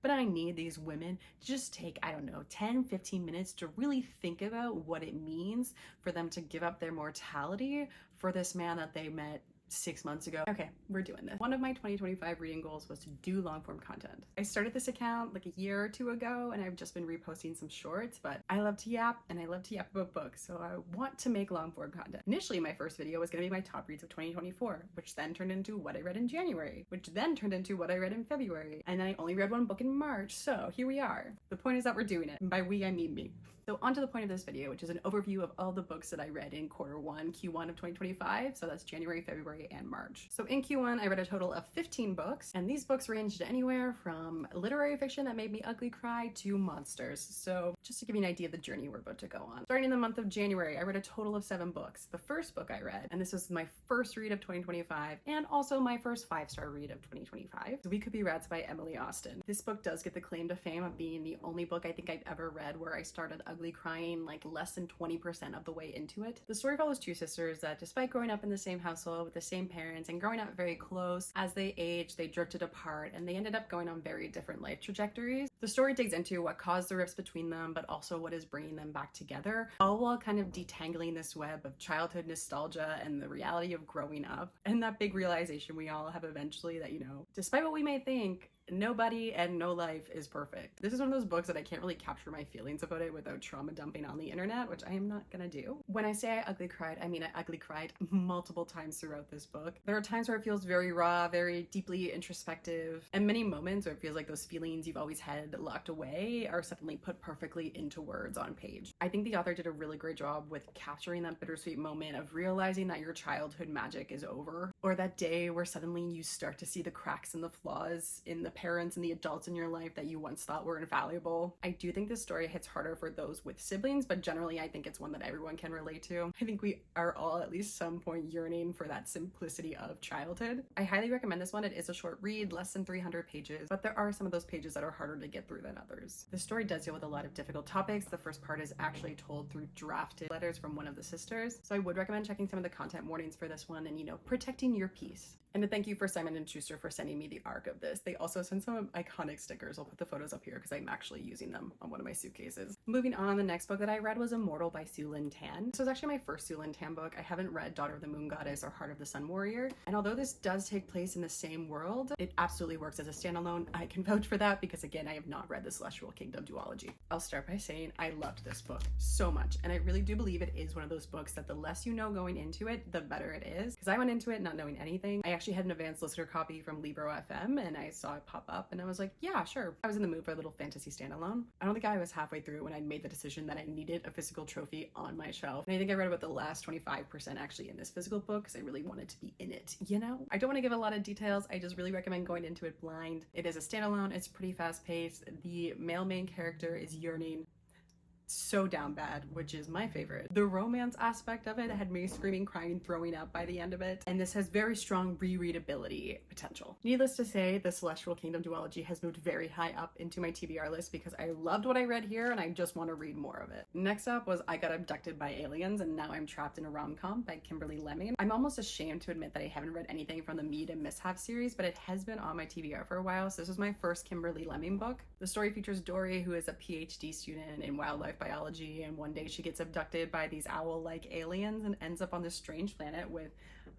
but I need these women to just take, I don't know, 10, 15 minutes to really think about what it means for them to give up their mortality for this man that they met 6 months ago. Okay, we're doing this. One of my 2025 reading goals was to do long form content. I started this account like a year or two ago and I've just been reposting some shorts, but I love to yap and I love to yap about books, so I want to make long form content. Initially, my first video was gonna be my top reads of 2024, which then turned into what I read in January, which then turned into what I read in February, and then I only read one book in March, so here we are. The point is that we're doing it, and by we I mean me. So on to the point of this video, which is an overview of all the books that I read in Q1 of 2025. So that's January, February, and March. So in Q1, I read a total of 15 books, and these books ranged anywhere from literary fiction that made me ugly cry to monsters. So just to give you an idea of the journey we're about to go on. Starting in the month of January, I read a total of 7 books. The first book I read, and this was my first read of 2025, and also my first 5-star read of 2025, We Could Be Rats by Emily Austen. This book does get the claim to fame of being the only book I think I've ever read where I started ugly crying like less than 20% of the way into it. The story follows 2 sisters that, despite growing up in the same household with the same parents and growing up very close, as they aged, they drifted apart and they ended up going on very different life trajectories. The story digs into what caused the rifts between them, but also what is bringing them back together, all while kind of detangling this web of childhood nostalgia and the reality of growing up, and that big realization we all have eventually that, you know, despite what we may think, nobody and no life is perfect. This is one of those books that I can't really capture my feelings about it without trauma dumping on the internet, which I am not gonna do. When I say I ugly cried, I mean I ugly cried multiple times throughout this book. There are times where it feels very raw, very deeply introspective, and many moments where it feels like those feelings you've always had locked away are suddenly put perfectly into words on page. I think the author did a really great job with capturing that bittersweet moment of realizing that your childhood magic is over, or that day where suddenly you start to see the cracks and the flaws in the parents and the adults in your life that you once thought were invaluable. I do think this story hits harder for those with siblings, but generally I think it's one that everyone can relate to. I think we are all at least some point yearning for that simplicity of childhood. I highly recommend this one. It is a short read, less than 300 pages, but there are some of those pages that are harder to get through than others. The story does deal with a lot of difficult topics. The first part is actually told through drafted letters from one of the sisters, so I would recommend checking some of the content warnings for this one and, you know, protecting your peace. And a thank you for Simon & Schuster for sending me the arc of this. They also sent some iconic stickers. I'll put the photos up here because I'm actually using them on one of my suitcases. Moving on, the next book that I read was Immortal by Sue Lynn Tan. This was actually my first Sue Lynn Tan book. I haven't read Daughter of the Moon Goddess or Heart of the Sun Warrior, and although this does take place in the same world, it absolutely works as a standalone. I can vouch for that because, again, I have not read the Celestial Kingdom duology. I'll start by saying I loved this book so much, and I really do believe it is one of those books that the less you know going into it, the better it is, because I went into it not knowing anything. I actually had an advanced listener copy from Libro FM and I saw it pop up and I was like, yeah, sure. I was in the mood for a little fantasy standalone. I don't think I was halfway through when I made the decision that I needed a physical trophy on my shelf. And I think I read about the last 25% actually in this physical book because I really wanted to be in it, you know? I don't want to give a lot of details. I just really recommend going into it blind. It is a standalone. It's pretty fast paced. The male main character is yearning so down bad, which is my favorite. The romance aspect of it had me screaming, crying, throwing up by the end of it, and this has very strong rereadability potential. Needless to say, the Celestial Kingdom duology has moved very high up into my TBR list because I loved what I read here and I just want to read more of it. Next up was I Got Abducted by Aliens and Now I'm Trapped in a Rom-Com by Kimberly Lemming. I'm almost ashamed to admit that I haven't read anything from the Mead and Mishap series, but it has been on my TBR for a while, so this was my first Kimberly Lemming book. The story features Dory, who is a PhD student in wildlife biology, and one day she gets abducted by these owl-like aliens and ends up on this strange planet with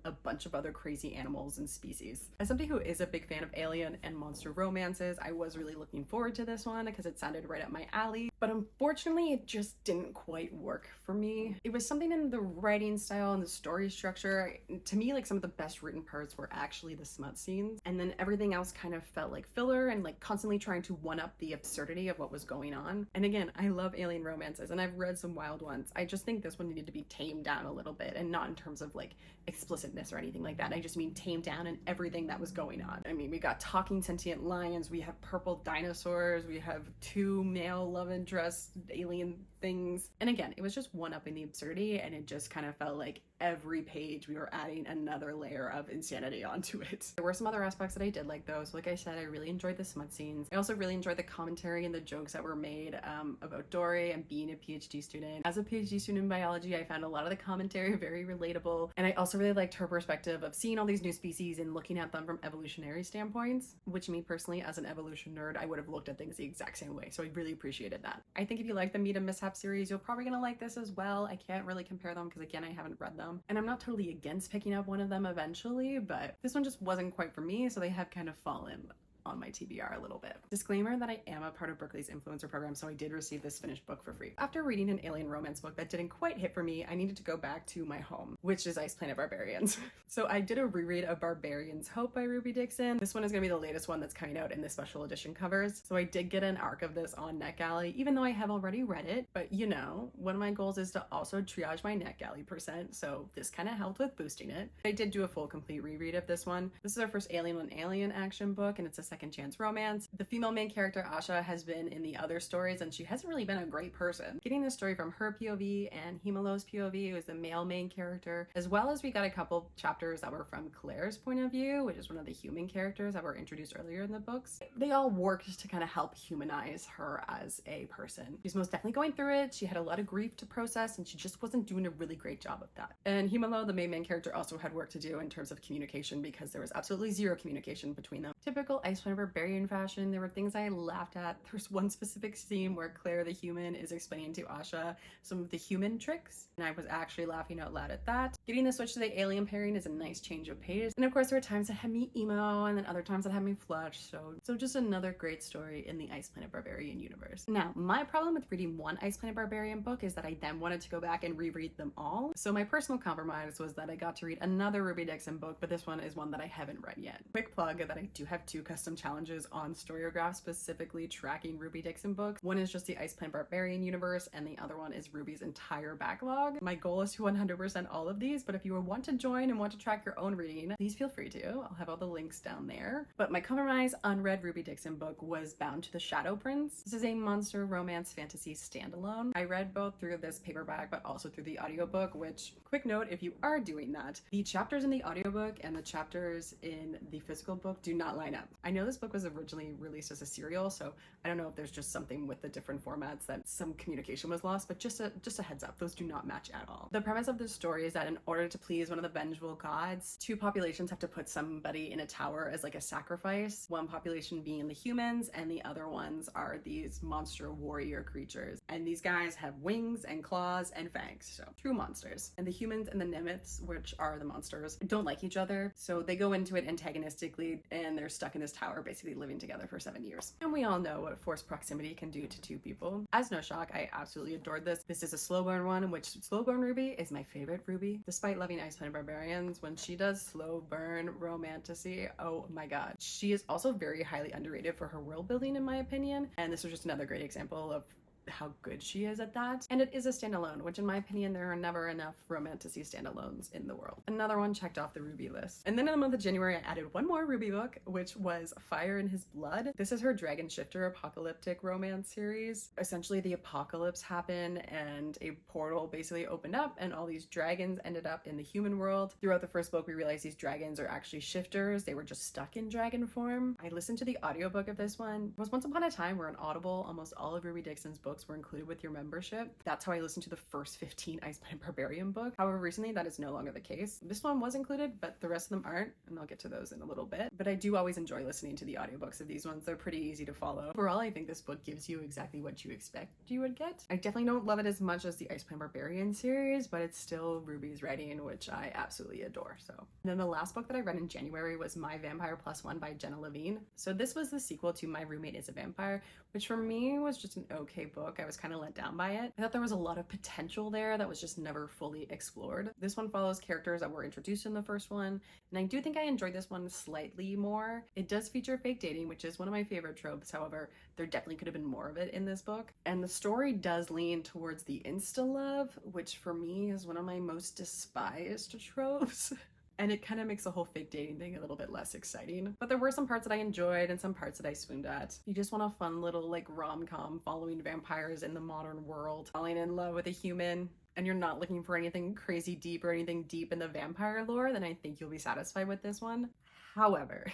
a bunch of other crazy animals and species. As somebody who is a big fan of alien and monster romances, I was really looking forward to this one because it sounded right up my alley, but unfortunately it just didn't quite work for me. It was something in the writing style and the story structure. To me, like, some of the best written parts were actually the smut scenes, and then everything else kind of felt like filler and like constantly trying to one-up the absurdity of what was going on. And again, I love alien romances and I've read some wild ones. I just think this one needed to be tamed down a little bit, and not in terms of like explicitness or anything like that. I just mean tamed down in everything that was going on. I mean, we got talking sentient lions, we have purple dinosaurs, we have 2 male love interest alien things. And again, it was just one-upping the absurdity, and it just kind of felt like every page we were adding another layer of insanity onto it. There were some other aspects that I did like though. So like I said, I really enjoyed the smut scenes. I also really enjoyed the commentary and the jokes that were made about Dory and being a PhD student. As a PhD student in biology, I found a lot of the commentary very relatable, and I also really liked her perspective of seeing all these new species and looking at them from evolutionary standpoints, which me personally as an evolution nerd, I would have looked at things the exact same way. So I really appreciated that. I think if you like the Meet and Mishap series, you're probably gonna like this as well. I can't really compare them because again, I haven't read them, and I'm not totally against picking up one of them eventually, but this one just wasn't quite for me, so they have kind of fallen on my TBR a little bit. Disclaimer that I am a part of Berkeley's influencer program, so I did receive this finished book for free. After reading an alien romance book that didn't quite hit for me, I needed to go back to my home, which is Ice Planet Barbarians. So I did a reread of Barbarian's Hope by Ruby Dixon. This one is gonna be the latest one that's coming out in the special edition covers. So I did get an arc of this on NetGalley, even though I have already read it, but you know, one of my goals is to also triage my NetGalley percent, so this kind of helped with boosting it. I did do a full complete reread of this one. This is our first Alien on Alien action book, and it's a second chance romance. The female main character, Asha, has been in the other stories and she hasn't really been a great person. Getting this story from her POV and Himalo's POV, who is the male main character, as well as we got a couple chapters that were from Claire's point of view, which is one of the human characters that were introduced earlier in the books. They all worked to kind of help humanize her as a person. She's most definitely going through it. She had a lot of grief to process and she just wasn't doing a really great job of that. And Himalo, the main character, also had work to do in terms of communication because there was absolutely zero communication between them. Typical Ice Planet Barbarian fashion. There were things I laughed at. There's one specific scene where Claire the human is explaining to Asha some of the human tricks, and I was actually laughing out loud at that. Getting the switch to the alien pairing is a nice change of pace, and of course there were times that had me emo and then other times that had me flush, so just another great story in the Ice Planet Barbarian universe. Now, my problem with reading one Ice Planet Barbarian book is that I then wanted to go back and reread them all, so my personal compromise was that I got to read another Ruby Dixon book, but this one is one that I haven't read yet. Quick plug that I do have 2 custom challenges on Storygraphs specifically tracking Ruby Dixon books. One is just the Ice Planet Barbarian universe and the other one is Ruby's entire backlog. My goal is to 100% all of these, but if you want to join and want to track your own reading, please feel free to. I'll have all the links down there. But my compromise unread Ruby Dixon book was Bound to the Shadow Prince. This is a monster romance fantasy standalone. I read both through this paperback but also through the audiobook, which, quick note, if you are doing that, the chapters in the audiobook and the chapters in the physical book do not line up. I know this book was originally released as a serial, so I don't know if there's just something with the different formats that some communication was lost, but just a heads up, those do not match at all. The premise of this story is that in order to please one of the vengeful gods, 2 populations have to put somebody in a tower as like a sacrifice, one population being the humans and the other ones are these monster warrior creatures, and these guys have wings and claws and fangs, so true monsters. And the humans and the Nemeths, which are the monsters, don't like each other, so they go into it antagonistically and they're stuck in this tower basically living together for 7 years. And we all know what forced proximity can do to 2 people. As no shock, I absolutely adored this. This is a slow burn one, which slow burn Ruby is my favorite Ruby. Despite loving Ice Planet Barbarians, when she does slow burn romantasy, oh my god. She is also very highly underrated for her world building in my opinion, and this was just another great example of how good she is at that. And it is a standalone, which in my opinion there are never enough romantasy standalones in the world. Another one checked off the Ruby list. And then in the month of January I added one more Ruby book, which was Fire in His Blood. This is her Dragon Shifter apocalyptic romance series. Essentially the apocalypse happened and a portal basically opened up and all these dragons ended up in the human world. Throughout the first book we realized these dragons are actually shifters. They were just stuck in dragon form. I listened to the audiobook of this one. It was once upon a time where on Audible almost all of Ruby Dixon's books were included with your membership. That's how I listened to the first 15 Ice Planet Barbarian book. However, recently that is no longer the case. This one was included, but the rest of them aren't, and I'll get to those in a little bit. But I do always enjoy listening to the audiobooks of these ones. They're pretty easy to follow. Overall, I think this book gives you exactly what you expect you would get. I definitely don't love it as much as the Ice Planet Barbarian series, but it's still Ruby's writing, which I absolutely adore. So, and then the last book that I read in January was My Vampire Plus One by Jenna Levine. So this was the sequel to My Roommate is a Vampire, which for me was just an okay book. I was kind of let down by it. I thought there was a lot of potential there that was just never fully explored. This one follows characters that were introduced in the first one, and I do think I enjoyed this one slightly more. It does feature fake dating, which is one of my favorite tropes. However, there definitely could have been more of it in this book. And the story does lean towards the insta-love, which for me is one of my most despised tropes. And it kind of makes the whole fake dating thing a little bit less exciting. But there were some parts that I enjoyed and some parts that I swooned at. You just want a fun little like rom-com following vampires in the modern world, falling in love with a human. and you're not looking for anything crazy deep or anything deep in the vampire lore, then I think you'll be satisfied with this one. However,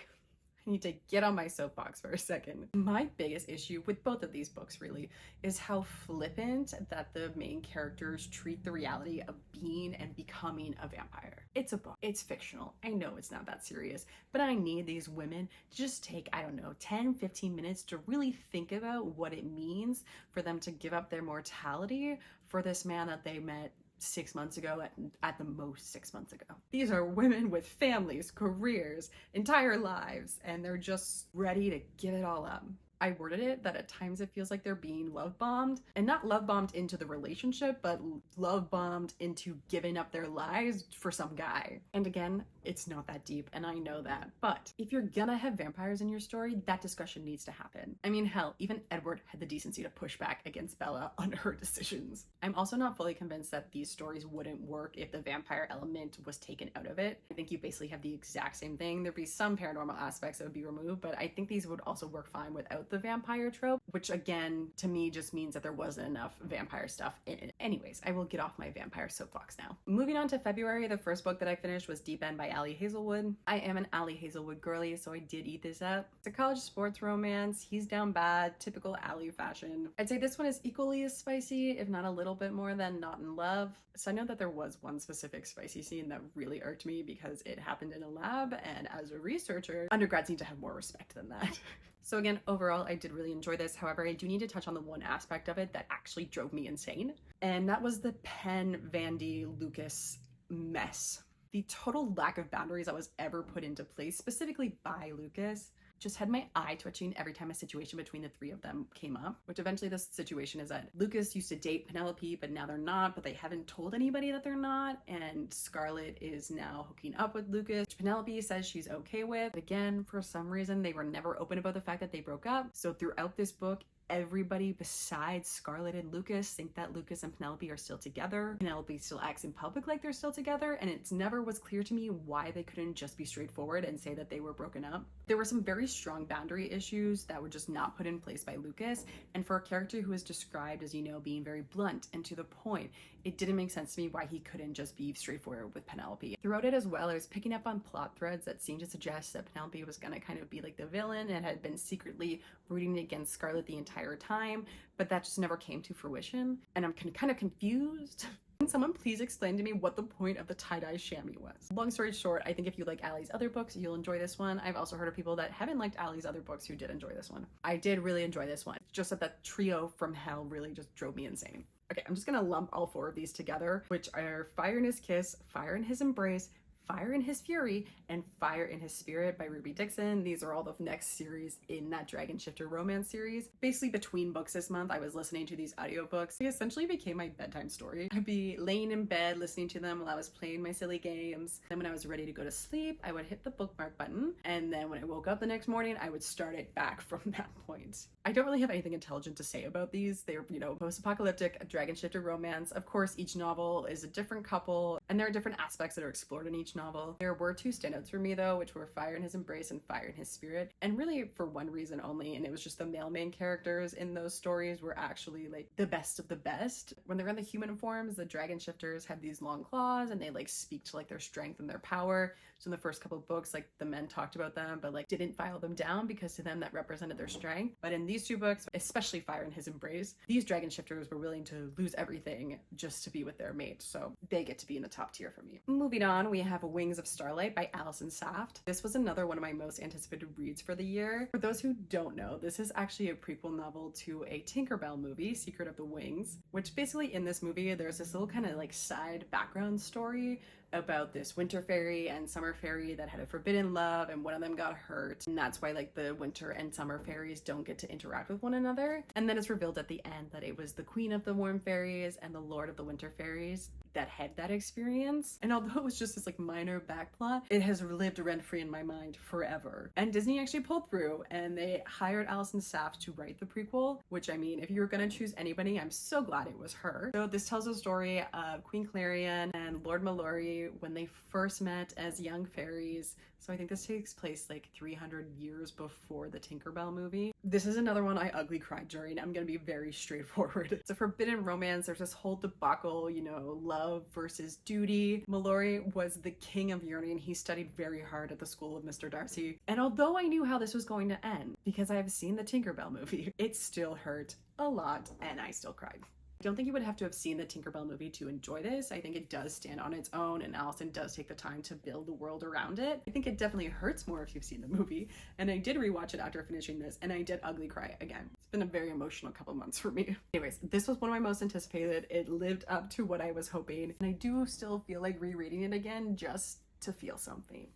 I need to get on my soapbox for a second. My biggest issue with both of these books really is how flippant that the main characters treat the reality of being and becoming a vampire. It's a book, it's fictional. I know it's not that serious, but I need these women to just take, I don't know, 10-15 minutes to really think about what it means for them to give up their mortality for this man that they met 6 months ago, at the most 6 months ago. These are women with families, careers, entire lives, and they're just ready to give it all up. I worded it that at times it feels like they're being love bombed, and not love bombed into the relationship, but love bombed into giving up their lives for some guy. And again, it's not that deep, and I know that. But if you're gonna have vampires in your story, that discussion needs to happen. I mean, hell, even Edward had the decency to push back against Bella on her decisions. I'm also not fully convinced that these stories wouldn't work if the vampire element was taken out of it. I think you basically have the exact same thing. There'd be some paranormal aspects that would be removed, but I think these would also work fine without the vampire trope, which again, to me, just means that there wasn't enough vampire stuff in it. Anyways, I will get off my vampire soapbox now. Moving on to February, the first book that I finished was Deep End by Ali Hazelwood. I am an Ali Hazelwood girly, so I did eat this up. It's a college sports romance. He's down bad, typical Ali fashion. I'd say this one is equally as spicy, if not a little bit more than Not in Love. So I know that there was one specific spicy scene that really irked me because it happened in a lab, and as a researcher, undergrads need to have more respect than that. So again, overall, I did really enjoy this. However, I do need to touch on the one aspect of it that actually drove me insane, and that was the Penn, Vandy, Lucas mess. The total lack of boundaries that was ever put into place, specifically by Lucas, just had my eye twitching every time a situation between the three of them came up, which eventually the situation is that Lucas used to date Penelope, but now they're not, but they haven't told anybody that they're not, and Scarlett is now hooking up with Lucas, which Penelope says she's okay with. But again, for some reason, they were never open about the fact that they broke up. So throughout this book, everybody besides Scarlett and Lucas think that Lucas and Penelope are still together. Penelope still acts in public like they're still together, and it never was clear to me why they couldn't just be straightforward and say that they were broken up. There were some very strong boundary issues that were just not put in place by Lucas, and for a character who is described as, you know, being very blunt and to the point, it didn't make sense to me why he couldn't just be straightforward with Penelope. Throughout it as well, I was picking up on plot threads that seemed to suggest that Penelope was gonna kind of be like the villain and had been secretly rooting against Scarlett the entire time, but that just never came to fruition, and I'm kind of confused. Can someone please explain to me what the point of the tie-dye chamois was? Long story short, I think if you like Ali's other books, you'll enjoy this one. I've also heard of people that haven't liked Ali's other books who did enjoy this one. I did really enjoy this one. It's just that trio from hell really just drove me insane. Okay, I'm just gonna lump all four of these together, which are Fire in His Kiss, Fire in His Embrace, Fire in His Fury, and Fire in His Spirit by Ruby Dixon. These are all the next series in that Dragon Shifter romance series. Basically, between books this month, I was listening to these audiobooks. They essentially became my bedtime story. I'd be laying in bed listening to them while I was playing my silly games. Then when I was ready to go to sleep, I would hit the bookmark button, and then when I woke up the next morning, I would start it back from that point. I don't really have anything intelligent to say about these. They're, you know, post-apocalyptic Dragon Shifter romance. Of course, each novel is a different couple, and there are different aspects that are explored in each novel. There were two standouts for me though, which were Fire in His Embrace and Fire in His Spirit, and really for one reason only, and it was just the male main characters in those stories were actually like the best of the best. When they're in the human forms, the Dragon Shifters have these long claws and they like speak to like their strength and their power. So in the first couple of books, like the men talked about them, but like didn't file them down because to them that represented their strength. But in these two books, especially Fire in His Embrace, these Dragon Shifters were willing to lose everything just to be with their mate. So they get to be in the top tier for me. Moving on, we have Wings of Starlight by Allison Saft. This was another one of my most anticipated reads for the year. For those who don't know, this is actually a prequel novel to a Tinkerbell movie, Secret of the Wings, which basically in this movie, there's this little kind of like side background story about this winter fairy and summer fairy that had a forbidden love, and one of them got hurt, and that's why like the winter and summer fairies don't get to interact with one another. And then it's revealed at the end that it was the queen of the warm fairies and the lord of the winter fairies that had that experience. And although it was just this like minor backplot, it has lived rent-free in my mind forever. And Disney actually pulled through and they hired Allison Saft to write the prequel, which I mean, if you were gonna choose anybody, I'm so glad it was her. So this tells the story of Queen Clarion and Lord Mallory Mallory when they first met as young fairies. So I think this takes place like 300 years before the Tinkerbell movie. This is another one I ugly cried during. I'm gonna be very straightforward. It's a forbidden romance. There's this whole debacle, you know, love versus duty. Mallory was the king of yearning. He studied very hard at the school of Mr. Darcy. And although I knew how this was going to end, because I have seen the Tinkerbell movie, it still hurt a lot and I still cried. I don't think you would have to have seen the Tinkerbell movie to enjoy this. I think it does stand on its own, and Allison does take the time to build the world around it. I think it definitely hurts more if you've seen the movie, and I did rewatch it after finishing this, and I did ugly cry again. It's been a very emotional couple months for me. Anyways, this was one of my most anticipated. It lived up to what I was hoping, and I do still feel like rereading it again just to feel something.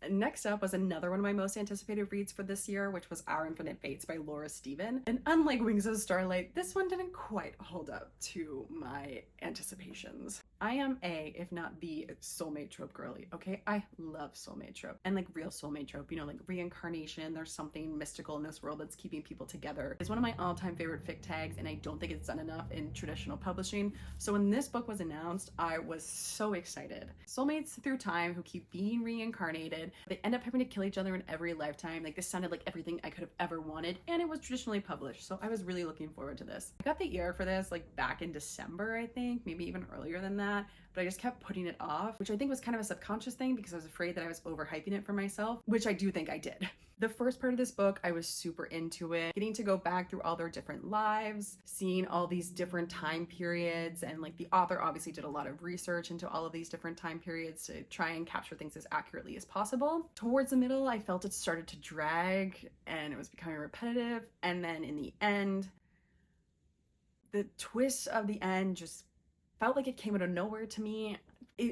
Next up was another one of my most anticipated reads for this year, which was Our Infinite Fates by Laura Steven. And unlike Wings of Starlight, this one didn't quite hold up to my anticipations. I am if not the soulmate trope girly, okay? I love soulmate trope. And like real soulmate trope, you know, like reincarnation, there's something mystical in this world that's keeping people together. It's one of my all-time favorite fic tags, and I don't think it's done enough in traditional publishing. So when this book was announced, I was so excited. Soulmates through time who keep being reincarnated. They end up having to kill each other in every lifetime. Like, this sounded like everything I could have ever wanted, and it was traditionally published, so I was really looking forward to this. I got the ear for this like back in December, I think, maybe even earlier than that, but I just kept putting it off, which I think was kind of a subconscious thing because I was afraid that I was overhyping it for myself, which I do think I did. The first part of this book, I was super into it, getting to go back through all their different lives, seeing all these different time periods, and like the author obviously did a lot of research into all of these different time periods to try and capture things as accurately as possible. Towards the middle, I felt it started to drag and it was becoming repetitive, and then in the end, the twist of the end just felt like it came out of nowhere to me.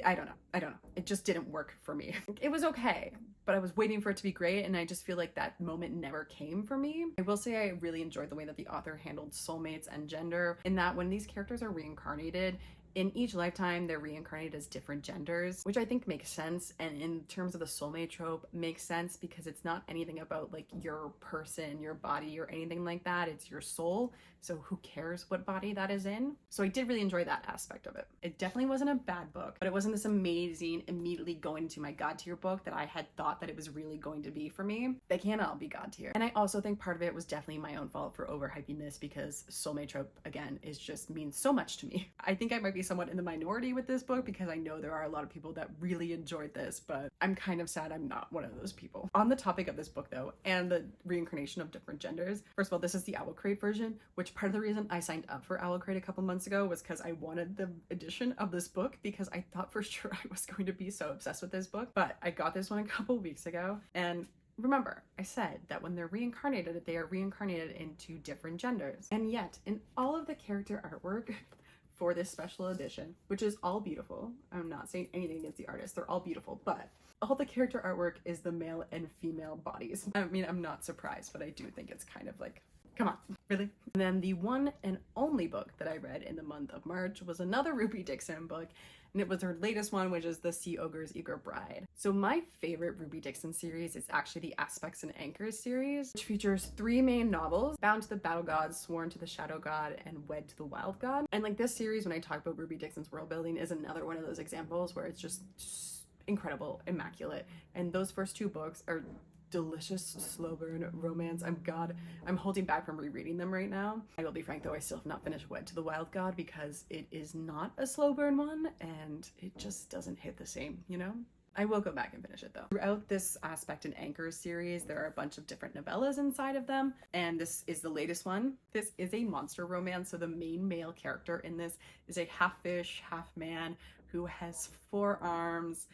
I don't know. It just didn't work for me. It was okay, but I was waiting for it to be great, and I just feel like that moment never came for me. I will say I really enjoyed the way that the author handled soulmates and gender, in that when these characters are reincarnated, in each lifetime, they're reincarnated as different genders, which I think makes sense. And in terms of the soulmate trope, makes sense because it's not anything about like your person, your body, or anything like that. It's your soul. So who cares what body that is in? So I did really enjoy that aspect of it. It definitely wasn't a bad book, but it wasn't this amazing, immediately going into my God tier book that I had thought that it was really going to be for me. They can't all be God tier. And I also think part of it was definitely my own fault for overhyping this, because soulmate trope, again, is just means so much to me. I think I might be somewhat in the minority with this book because I know there are a lot of people that really enjoyed this, but I'm kind of sad I'm not one of those people. On the topic of this book though, and the reincarnation of different genders, first of all, this is the Owl Crate version, which part of the reason I signed up for Owl Crate a couple months ago was because I wanted the edition of this book, because I thought for sure I was going to be so obsessed with this book. But I got this one a couple weeks ago, and remember, I said that when they're reincarnated, they are reincarnated into different genders. And yet, in all of the character artwork for this special edition, which is all beautiful, I'm not saying anything against the artists, they're all beautiful, but all the character artwork is the male and female bodies. I mean, I'm not surprised, but I do think it's kind of like, come on, really? And then the one and only book that I read in the month of March was another Ruby Dixon book, and it was her latest one, which is the Sea-Ogre's Eager Bride. So my favorite Ruby Dixon series is actually the Aspects and Anchors series, which features 3 main novels: Bound to the Battle God, Sworn to the Shadow God, and Wed to the Wild God. And like this series, when I talk about Ruby Dixon's world building, is another one of those examples where it's just incredible, immaculate. And those first 2 books are delicious slow burn romance. I'm holding back from rereading them right now. I will be frank though, I still have not finished Wed to the Wild God because it is not a slow burn one and it just doesn't hit the same, you know? I will go back and finish it though. Throughout this Aspect and Anchors series, there are a bunch of different novellas inside of them, and this is the latest one. This is a monster romance, so the main male character in this is a half fish, half man who has 4 arms,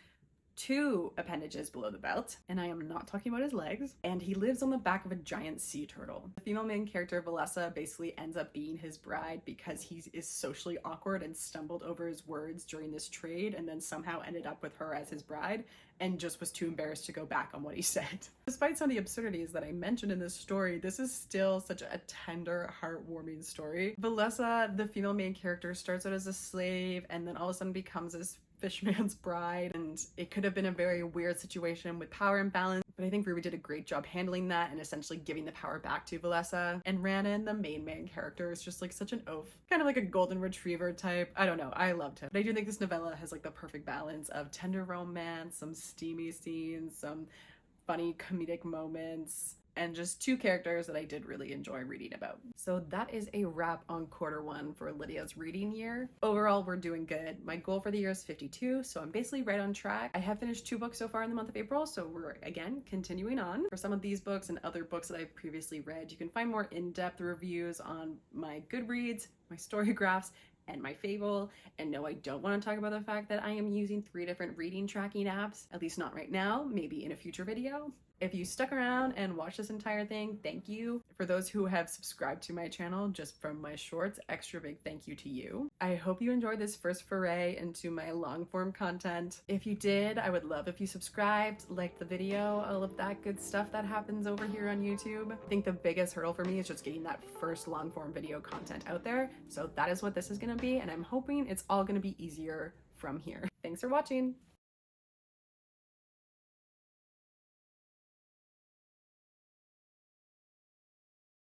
2 appendages below the belt, and I am not talking about his legs, and he lives on the back of a giant sea turtle. The female main character, Valessa, basically ends up being his bride because he is socially awkward and stumbled over his words during this trade, and then somehow ended up with her as his bride, and just was too embarrassed to go back on what he said. Despite some of the absurdities that I mentioned in this story, this is still such a tender, heartwarming story. Valessa, the female main character, starts out as a slave and then all of a sudden becomes this Fishman's Bride, and it could have been a very weird situation with power imbalance, but I think Ruby did a great job handling that and essentially giving the power back to Valessa. And Rhiannon, the main character, is just like such an oaf, kind of like a golden retriever type. I don't know, I loved him. But I do think this novella has like the perfect balance of tender romance, some steamy scenes, some funny comedic moments, and just two characters that I did really enjoy reading about. So that is a wrap on quarter 1 for Lydia's reading year. Overall, we're doing good. My goal for the year is 52, so I'm basically right on track. I have finished 2 books so far in the month of April, so we're again continuing on. For some of these books and other books that I've previously read, you can find more in-depth reviews on my Goodreads, my Storygraphs, and my Fable. And no, I don't want to talk about the fact that I am using 3 different reading tracking apps, at least not right now, maybe in a future video. If you stuck around and watched this entire thing, thank you. For those who have subscribed to my channel just from my shorts, extra big thank you to you. I hope you enjoyed this first foray into my long form content. If you did, I would love if you subscribed, liked the video, all of that good stuff that happens over here on YouTube. I think the biggest hurdle for me is just getting that first long form video content out there. So that is what this is gonna be, and I'm hoping it's all gonna be easier from here. Thanks for watching.